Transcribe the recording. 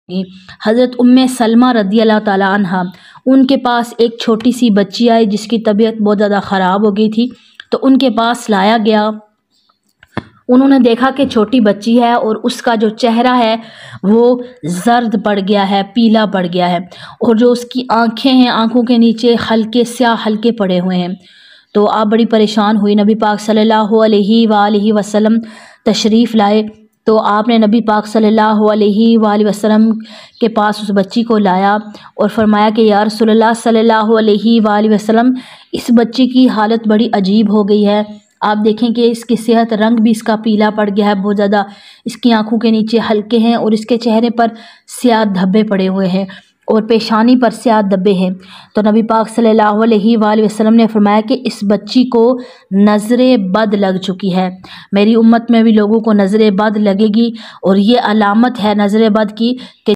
हज़रत उम्मे सलमा रदी अल्लाह ताला अन्हा, उनके पास एक छोटी सी बच्ची आई जिसकी तबीयत बहुत ज़्यादा ख़राब हो गई थी। तो उनके पास लाया गया। उन्होंने देखा कि छोटी बच्ची है और उसका जो चेहरा है वो जर्द पड़ गया है, पीला पड़ गया है, और जो उसकी आंखें हैं, आंखों के नीचे हल्के स्याह हल्के पड़े हुए हैं। तो आप बड़ी परेशान हुई। नबी पाक सल्लल्लाहु अलैहि वसल्लम तशरीफ़ लाए। तो आपने नबी पाक सल्लल्लाहु अलैहि वसल्लम के पास उस बच्ची को लाया और फरमाया कि या रसूलल्लाह सल्लल्लाहु अलैहि वसल्लम, इस बच्ची की हालत बड़ी अजीब हो गई है। आप देखें कि इसकी सेहत, रंग भी इसका पीला पड़ गया है बहुत ज़्यादा, इसकी आंखों के नीचे हल्के हैं और इसके चेहरे पर स्याह धब्बे पड़े हुए हैं और पेशानी पर स्याह धब्बे हैं। तो नबी पाक सल्लल्लाहु अलैहि वसल्लम ने फरमाया कि इस बच्ची को नज़रे बद लग चुकी है। मेरी उम्मत में भी लोगों को नज़रे बद लगेगी और ये अलामत है नज़रे बद की कि